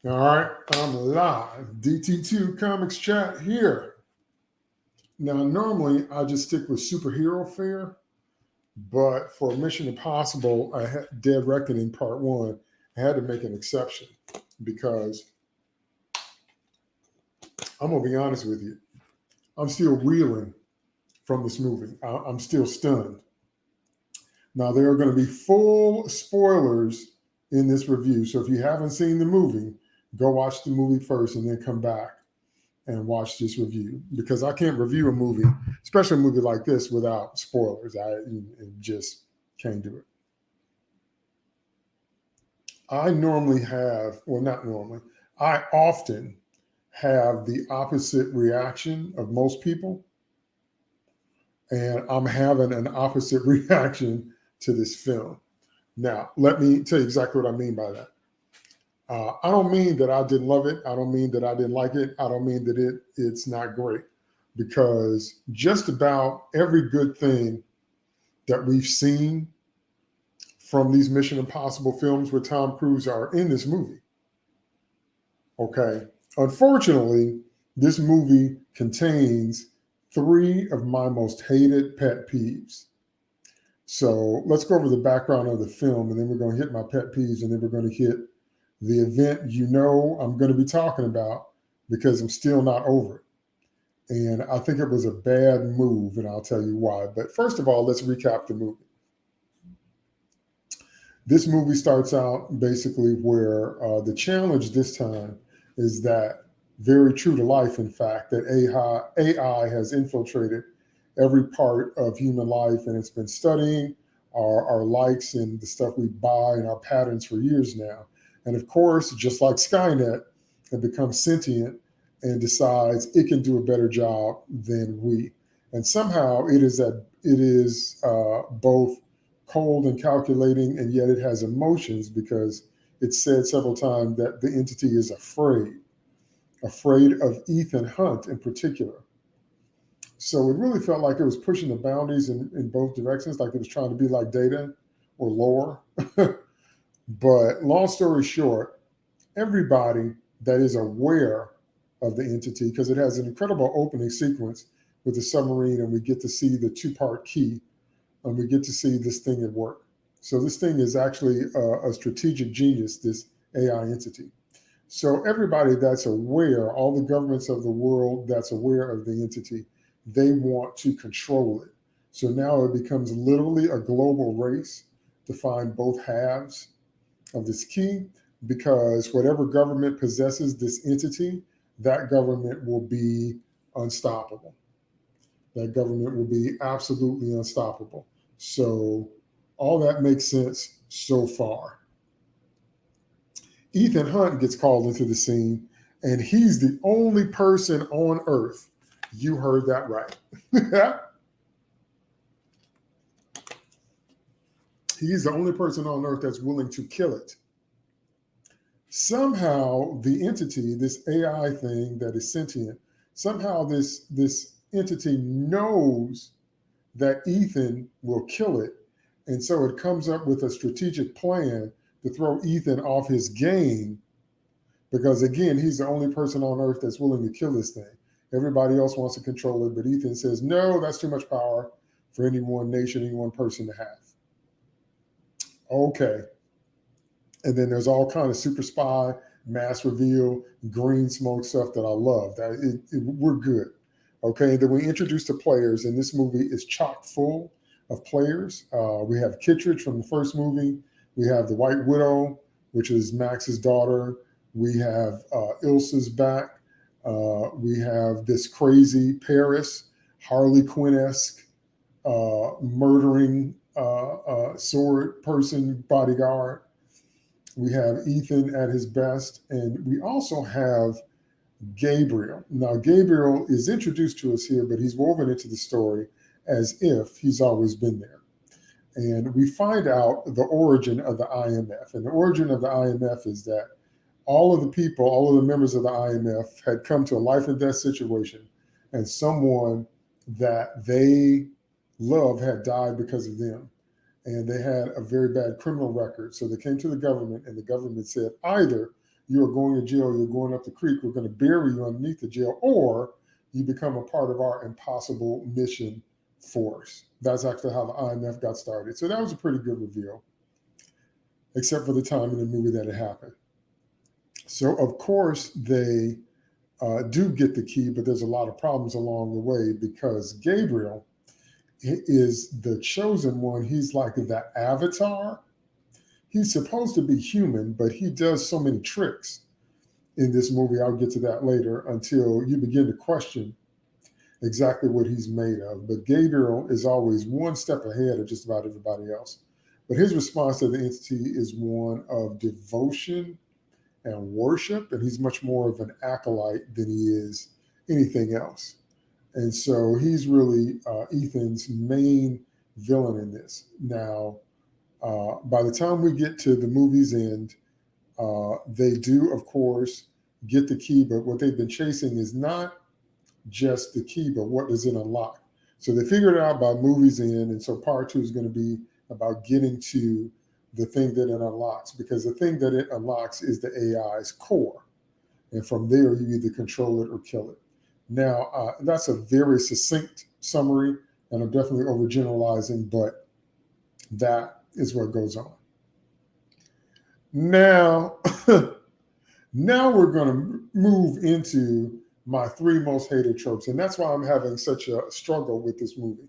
All right, I'm live. DT2 Comics Chat here. Now, normally I just stick with superhero fare, but for Mission Impossible, Dead Reckoning Part 1, I had to make an exception because I'm going to be honest with you. I'm still reeling from this movie. I'm still stunned. Now, there are going to be full spoilers in this review. So if you haven't seen the movie, go watch the movie first and then come back and watch this review, because I can't review a movie, especially a movie like this, without spoilers. I just can't do it. I normally have, well, not normally, I often have the opposite reaction of most people, and I'm having an opposite reaction to this film. Now, let me tell you exactly what I mean by that. I don't mean that I didn't love it. I don't mean that I didn't like it. I don't mean that it's not great, because just about every good thing that we've seen from these Mission Impossible films with Tom Cruise are in this movie. Okay. Unfortunately, this movie contains three of my most hated pet peeves. So let's go over the background of the film, and then we're going to hit my pet peeves, and then we're going to hit the event I'm going to be talking about, because I'm still not over it. And I think it was a bad move, and I'll tell you why. But first of all, let's recap the movie. This movie starts out basically where the challenge this time is that, very true to life, in fact, that AI has infiltrated every part of human life, and it's been studying our likes and the stuff we buy and our patterns for years now. And of course, just like Skynet, it becomes sentient and decides it can do a better job than we. And somehow it is both cold and calculating, and yet it has emotions, because it's said several times that the entity is afraid of Ethan Hunt in particular. So it really felt like it was pushing the boundaries in both directions, like it was trying to be like Data or Lore. But long story short, everybody that is aware of the entity, because it has an incredible opening sequence with the submarine, and we get to see the two-part key, and we get to see this thing at work. So this thing is actually a strategic genius, this AI entity. So everybody that's aware, all the governments of the world that's aware of the entity, they want to control it. So now it becomes literally a global race to find both halves of this key, because whatever government possesses this entity, that government will be unstoppable. That government will be absolutely unstoppable. So all that makes sense so far. Ethan Hunt gets called into the scene, and he's the only person on Earth. You heard that right. He's the only person on Earth that's willing to kill it. Somehow the entity, this AI thing that is sentient, somehow this entity knows that Ethan will kill it. And so it comes up with a strategic plan to throw Ethan off his game, because again, he's the only person on Earth that's willing to kill this thing. Everybody else wants to control it, but Ethan says, no, that's too much power for any one nation, any one person to have. Okay. And then there's all kind of super spy, mass reveal, green smoke stuff that I love. We're good. Okay, and then we introduce the players, and this movie is chock full of players. We have Kittredge from the first movie. We have the White Widow, which is Max's daughter. We have Ilsa's back. We have this crazy Paris, Harley Quinn-esque, murdering sword person bodyguard. We have Ethan at his best, and we also have Gabriel. Now, Gabriel is introduced to us here, but he's woven into the story as if he's always been there. And we find out the origin of the IMF. And the origin of the IMF is that all of the people, all of the members of the IMF had come to a life and death situation, and someone that they love had died because of them. And they had a very bad criminal record. So they came to the government, and the government said, either you are going to jail, you're going up the creek, we're going to bury you underneath the jail, or you become a part of our impossible mission force. That's actually how the IMF got started. So that was a pretty good reveal, except for the time in the movie that it happened. So, of course, they do get the key, but there's a lot of problems along the way because Gabriel is the chosen one. He's like the avatar. He's supposed to be human, but he does so many tricks in this movie. I'll get to that later until you begin to question exactly what he's made of. But Gabriel is always one step ahead of just about everybody else. But his response to the entity is one of devotion and worship, and he's much more of an acolyte than he is anything else. And so he's really Ethan's main villain in this. Now, by the time we get to the movie's end, they do, of course, get the key, but what they've been chasing is not just the key, but what does it unlock? So they figured it out by movie's end, and so part two is going to be about getting to the thing that it unlocks, because the thing that it unlocks is the AI's core. And from there, you either control it or kill it. Now, that's a very succinct summary, and I'm definitely overgeneralizing, but that is what goes on. Now, now we're going to move into my three most hated tropes. And that's why I'm having such a struggle with this movie,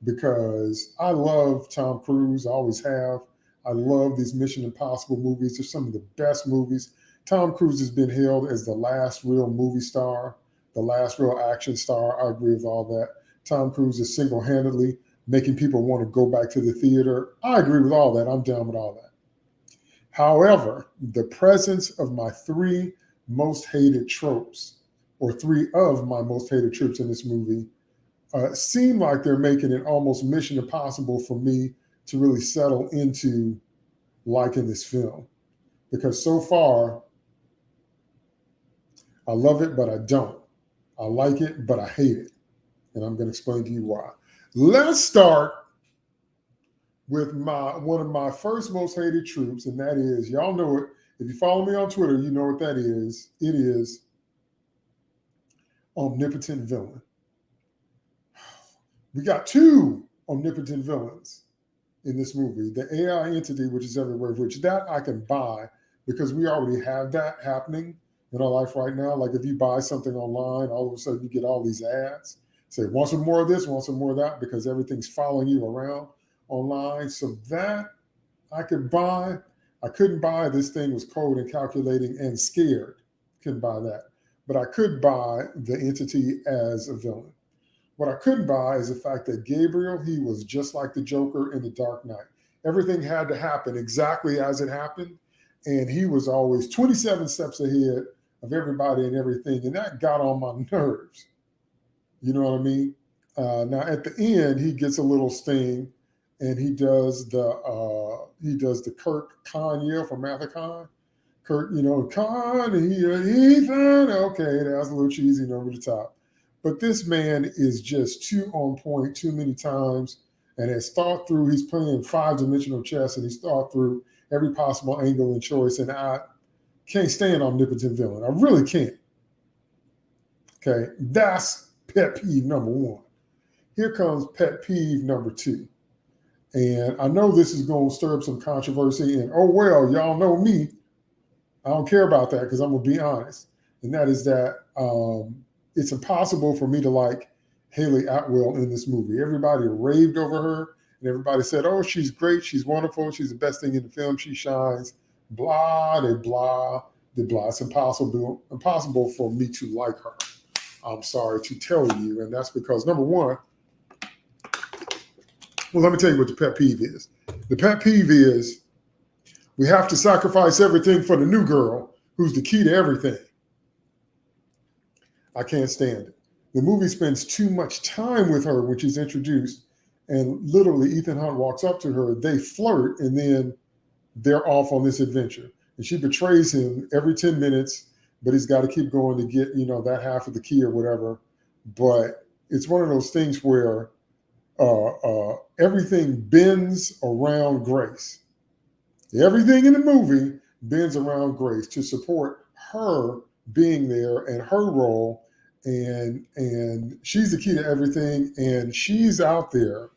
because I love Tom Cruise. I always have. I love these Mission Impossible movies. They're some of the best movies. Tom Cruise has been hailed as the last real movie star, the last real action star. I agree with all that. Tom Cruise is single-handedly making people want to go back to the theater. I agree with all that. I'm down with all that. However, the presence of my three most hated tropes, or three of my most hated tropes in this movie, seem like they're making it almost Mission Impossible for me to really settle into liking this film. Because so far, I love it, but I don't. I like it, but I hate it. And I'm going to explain to you why. Let's start with one of my first most hated tropes, and that is, y'all know it. If you follow me on Twitter, you know what that is. It is omnipotent villain. We got two omnipotent villains in this movie. The AI entity, which is everywhere, which that I can buy because we already have that happening in our life right now. Like if you buy something online, all of a sudden you get all these ads. Say, want some more of this, want some more of that, because everything's following you around online. So that I could buy. I couldn't buy this thing was cold and calculating and scared. Couldn't buy that. But I could buy the entity as a villain. What I couldn't buy is the fact that Gabriel, he was just like the Joker in The Dark Knight. Everything had to happen exactly as it happened. And he was always 27 steps ahead of everybody and everything. And that got on my nerves. You know what I mean? Now at the end, he gets a little sting, and he does the Kirk Khan yell from Mathacon. Kirk, Khan, Ethan. Okay, that's a little cheesy and over the top. But this man is just too on point too many times, and has thought through. He's playing five-dimensional chess, and he's thought through every possible angle and choice. And I can't stand omnipotent villain. I really can't. Okay, that's pet peeve number one. Here comes pet peeve number two. And I know this is going to stir up some controversy. And oh, well, y'all know me. I don't care about that because I'm going to be honest. And that is that it's impossible for me to like Haley Atwell in this movie. Everybody raved over her, and everybody said, oh, she's great. She's wonderful. She's the best thing in the film. She shines. Blah, de blah, de blah. It's impossible for me to like her. I'm sorry to tell you. And that's because, number one, well, let me tell you what the pet peeve is. The pet peeve is we have to sacrifice everything for the new girl who's the key to everything. I can't stand it. The movie spends too much time with her when she's introduced, and literally Ethan Hunt walks up to her, they flirt, and then they're off on this adventure. And she betrays him every 10 minutes, but he's got to keep going to get, that half of the key or whatever. But it's one of those things where everything bends around Grace. Everything in the movie bends around Grace to support her being there and her role, and she's the key to everything, and she's out there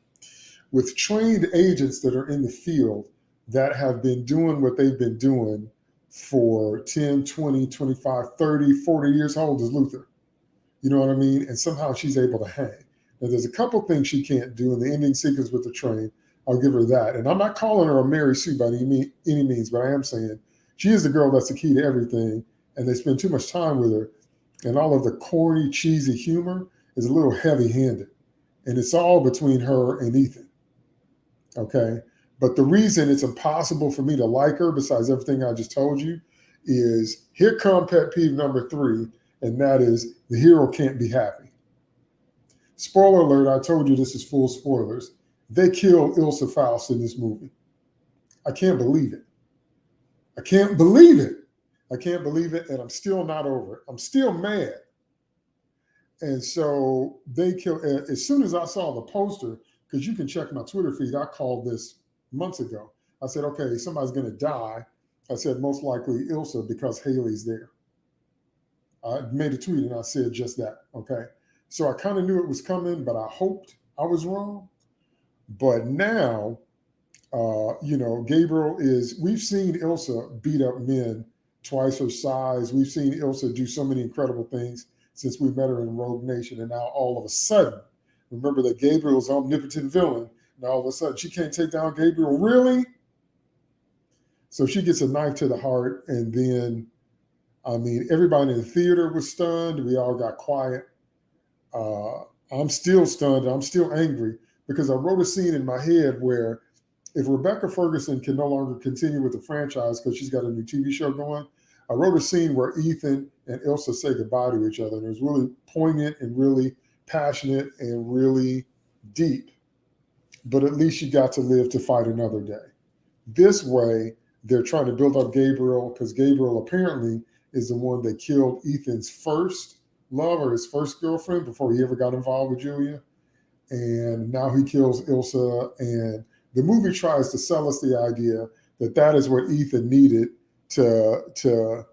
with trained agents that are in the field that have been doing what they've been doing for 10, 20, 25, 30, 40 years. How old is Luther? You know what I mean? And somehow she's able to hang. Now, there's a couple things she can't do in the ending sequence with the train. I'll give her that. And I'm not calling her a Mary Sue by any means, but I am saying she is the girl that's the key to everything. And they spend too much time with her. And all of the corny, cheesy humor is a little heavy-handed. And it's all between her and Ethan. Okay? But the reason it's impossible for me to like her, besides everything I just told you, is here come pet peeve number 3, and that is the hero can't be happy. Spoiler alert, I told you this is full spoilers. They kill Ilsa Faust in this movie. I can't believe it. I can't believe it. I can't believe it, and I'm still not over it. I'm still mad. And so they kill, as soon as I saw the poster, because you can check my Twitter feed, I called this months ago. I said, okay, somebody's going to die. I said, most likely Ilsa because Haley's there. I made a tweet and I said just that, okay? So I kind of knew it was coming, but I hoped I was wrong. But now, Gabriel we've seen Ilsa beat up men twice her size. We've seen Ilsa do so many incredible things since we met her in Rogue Nation. And now all of a sudden, remember that Gabriel's omnipotent villain. Now all of a sudden she can't take down Gabriel. Really? So she gets a knife to the heart. And then, everybody in the theater was stunned. We all got quiet. I'm still stunned. I'm still angry because I wrote a scene in my head where if Rebecca Ferguson can no longer continue with the franchise because she's got a new TV show going, I wrote a scene where Ethan and Ilsa say goodbye to each other. And it was really poignant and really passionate and really deep. But at least she got to live to fight another day. This way, they're trying to build up Gabriel because Gabriel apparently is the one that killed Ethan's first love or his first girlfriend before he ever got involved with Julia. And now he kills Ilsa. And the movie tries to sell us the idea that that is what Ethan needed to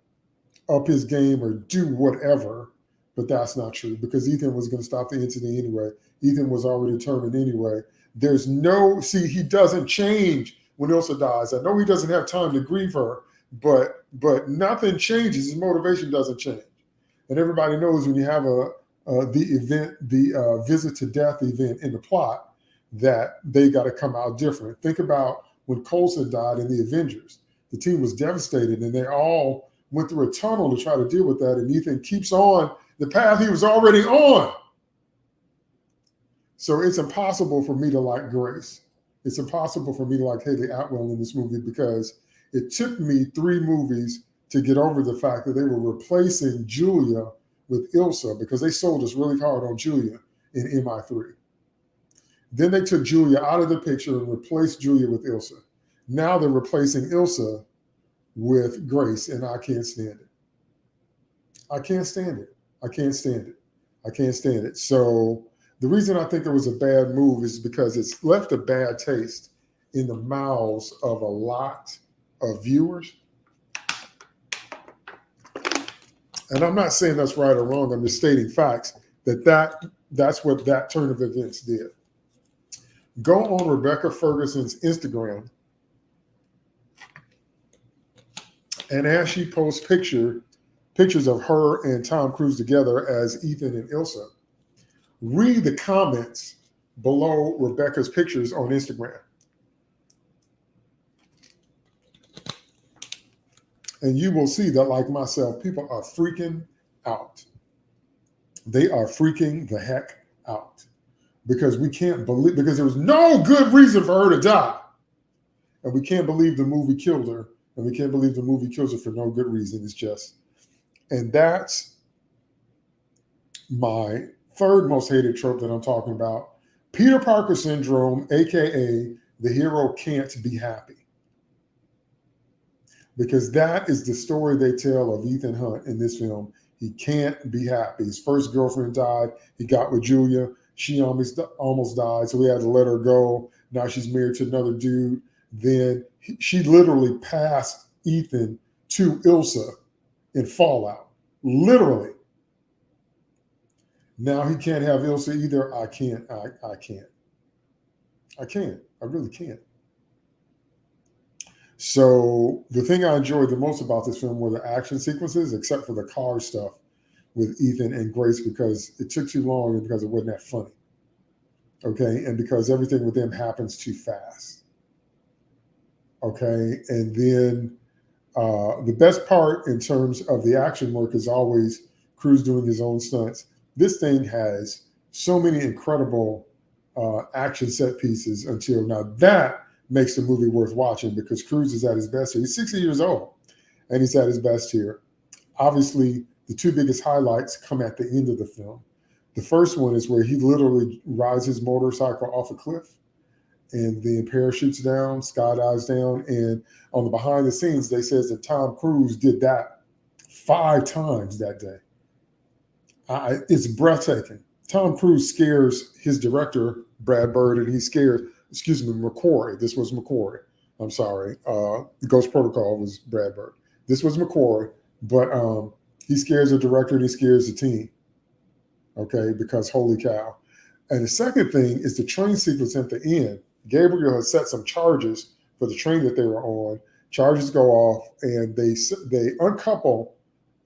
up his game or do whatever. But that's not true because Ethan was going to stop the incident anyway. Ethan was already determined anyway. He doesn't change when Ilsa dies. I know he doesn't have time to grieve her, but nothing changes. His motivation doesn't change. And everybody knows when you have the visit to death event in the plot, that they got to come out different. Think about when Coulson died in the Avengers. The team was devastated, and they all went through a tunnel to try to deal with that. And Ethan keeps on the path he was already on. So it's impossible for me to like Grace. It's impossible for me to like Haley Atwell in this movie because it took me 3 movies to get over the fact that they were replacing Julia with Ilsa because they sold us really hard on Julia in MI3. Then they took Julia out of the picture and replaced Julia with Ilsa. Now they're replacing Ilsa with Grace, and I can't stand it. I can't stand it. I can't stand it. I can't stand it. So the reason I think it was a bad move is because it's left a bad taste in the mouths of a lot of viewers. And I'm not saying that's right or wrong. I'm just stating facts that's what that turn of events did. Go on Rebecca Ferguson's Instagram, and as she posts pictures of her and Tom Cruise together as Ethan and Ilsa, read the comments below Rebecca's pictures on Instagram. And you will see that, like myself, people are freaking out. They are freaking the heck out because we can't believe, because there was no good reason for her to die. And we can't believe the movie killed her. And we can't believe the movie kills her for no good reason. It's just, and that's my third most hated trope that I'm talking about. Peter Parker syndrome, AKA the hero can't be happy. Because that is the story they tell of Ethan Hunt in this film. He can't be happy. His first girlfriend died. He got with Julia. She almost died, so he had to let her go. Now she's married to another dude. Then she literally passed Ethan to Ilsa in Fallout. Literally. Now he can't have Ilsa either. I can't. I can't. I can't. I really can't. So the thing I enjoyed the most about this film were the action sequences, except for the car stuff with Ethan and Grace, because it took too long and because it wasn't that funny. Okay, and because everything with them happens too fast. Okay, and then the best part in terms of the action work is always Cruise doing his own stunts. This thing has so many incredible action set pieces until now. That makes the movie worth watching because Cruise is at his best here. He's 60 years old and he's at his best here. Obviously, the two biggest highlights come at the end of the film. The first one is where he literally rides his motorcycle off a cliff and then parachutes down, skydives down. And on the behind the scenes, they says that Tom Cruise did that 5 times that day. It's breathtaking. Tom Cruise scares his director, Brad Bird, and he scares, McQuarrie. This was McQuarrie. I'm sorry. Ghost Protocol was Brad Bird. This was McQuarrie, but he scares the director and he scares the team. Okay, because holy cow. And the second thing is the train sequence at the end. Gabriel has set some charges for the train that they were on. Charges go off and they uncouple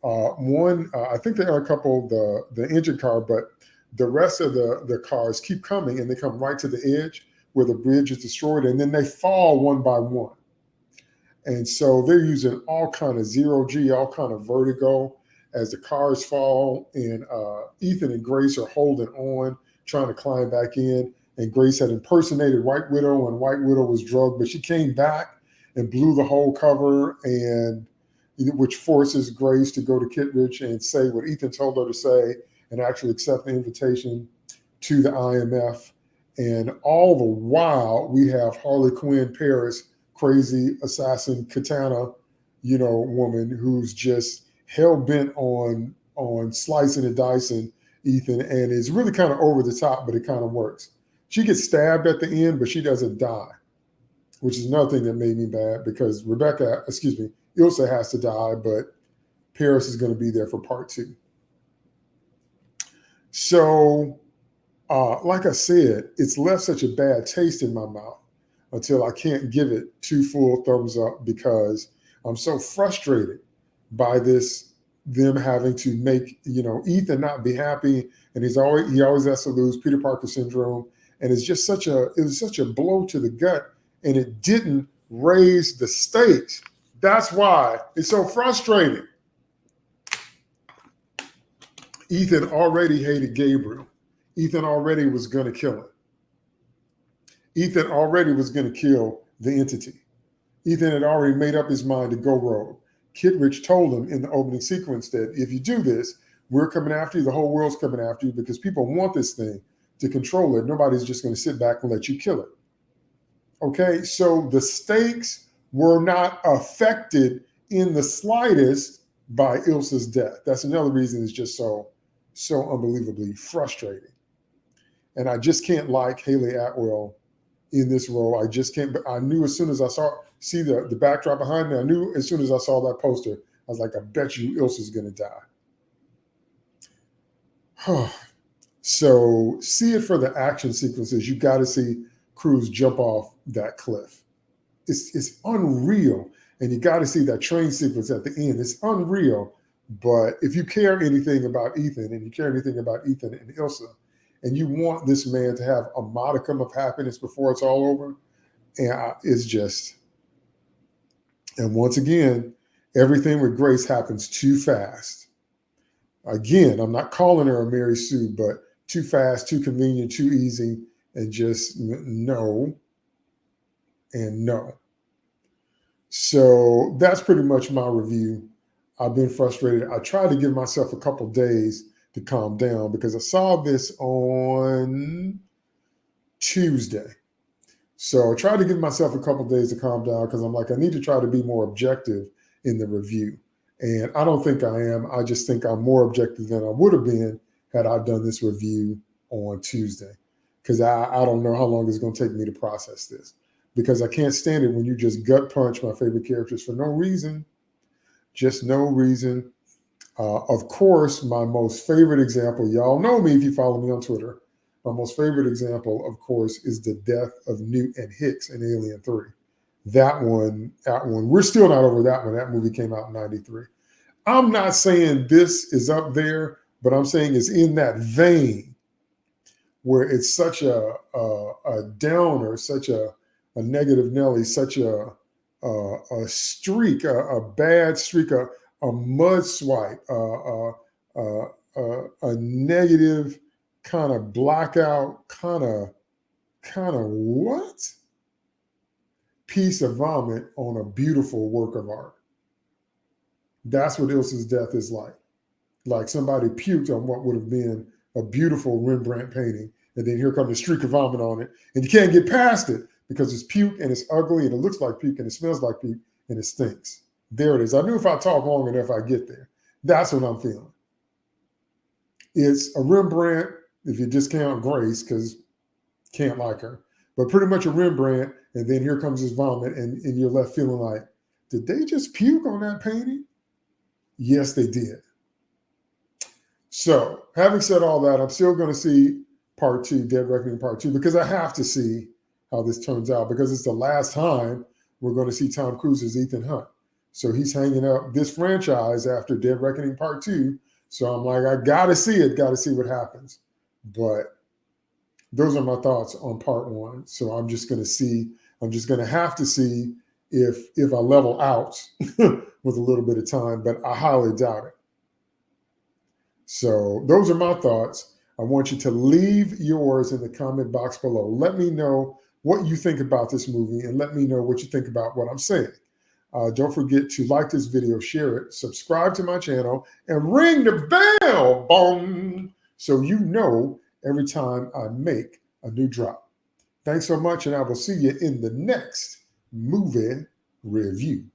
one. I think they uncouple the engine car, but the rest of the cars keep coming and they come right to the edge where the bridge is destroyed, and then they fall one by one. And so they're using all kind of zero G, all kind of vertigo as the cars fall, and Ethan and Grace are holding on, trying to climb back in. And Grace had impersonated White Widow, and White Widow was drugged, but she came back and blew the whole cover, and which forces Grace to go to Kittredge and say what Ethan told her to say, and actually accept the invitation to the IMF. And all the while, we have Harley Quinn Paris, crazy assassin katana, woman who's just hell bent on slicing and dicing Ethan, and is really kind of over the top, but it kind of works. She gets stabbed at the end, but she doesn't die, which is another thing that made me mad because Ilsa has to die, but Paris is going to be there for part 2. So, like I said, it's left such a bad taste in my mouth until I can't give it 2 full thumbs up because I'm so frustrated by them having to make, Ethan not be happy, and he always has to lose, Peter Parker syndrome. And it was such a blow to the gut, and it didn't raise the stakes. That's why it's so frustrating. Ethan already hated Gabriel. Ethan already was going to kill him. Ethan already was going to kill the entity. Ethan had already made up his mind to go rogue. Kittredge told him in the opening sequence that if you do this, we're coming after you, the whole world's coming after you because people want this thing to control it. Nobody's just going to sit back and let you kill it. Okay, so the stakes were not affected in the slightest by Ilsa's death. That's another reason it's just so unbelievably frustrating. And I just can't like Haley Atwell in this role. I just can't. But I knew as soon as I see the backdrop behind me, I knew as soon as I saw that poster, I was like, I bet you Ilsa's going to die. So see it for the action sequences. You got to see Cruise jump off that cliff. It's unreal. And you got to see that train sequence at the end. It's unreal. But if you care anything about Ethan and you care anything about Ethan and Ilsa, and you want this man to have a modicum of happiness before it's all over, and it's just, and once again, everything with Grace happens too fast. Again, I'm not calling her a Mary Sue, but too fast, too convenient, too easy, and just no and no. So that's pretty much my review. I've been frustrated. I tried to give myself a couple days to calm down because I saw this on Tuesday. So I tried to give myself a couple days to calm down because I'm like, I need to try to be more objective in the review. And I don't think I am. I just think I'm more objective than I would have been had I done this review on Tuesday, because I don't know how long it's going to take me to process this, because I can't stand it when you just gut punch my favorite characters for no reason, just no reason Of course, my most favorite example, y'all know me if you follow me on Twitter. My most favorite example, of course, is the death of Newt and Hicks in Alien 3. That one, we're still not over that one. That movie came out in 93. I'm not saying this is up there, but I'm saying it's in that vein where it's such a downer, such a negative Nelly, such a streak, a bad streak, a mud swipe, a negative kind of blackout, kind of what? Piece of vomit on a beautiful work of art. That's what Ilse's death is like. Like somebody puked on what would have been a beautiful Rembrandt painting, and then here comes a streak of vomit on it, and you can't get past it because it's puke and it's ugly and it looks like puke and it smells like puke and it stinks. There it is. I knew if I talk long enough, I'd get there. That's what I'm feeling. It's a Rembrandt, if you discount Grace, because can't like her, but pretty much a Rembrandt, and then here comes his vomit, and you're left feeling like, did they just puke on that painting? Yes, they did. So, having said all that, I'm still going to see Part 2, Dead Reckoning Part 2, because I have to see how this turns out, because it's the last time we're going to see Tom Cruise's Ethan Hunt. So he's hanging up this franchise after Dead Reckoning Part 2. So I'm like, I got to see it, got to see what happens. But those are my thoughts on Part 1. So I'm just going to have to see if I level out with a little bit of time, but I highly doubt it. So those are my thoughts. I want you to leave yours in the comment box below. Let me know what you think about this movie, and let me know what you think about what I'm saying. Don't forget to like this video, share it, subscribe to my channel, and ring the bell, boom, so you know every time I make a new drop. Thanks so much, and I will see you in the next movie review.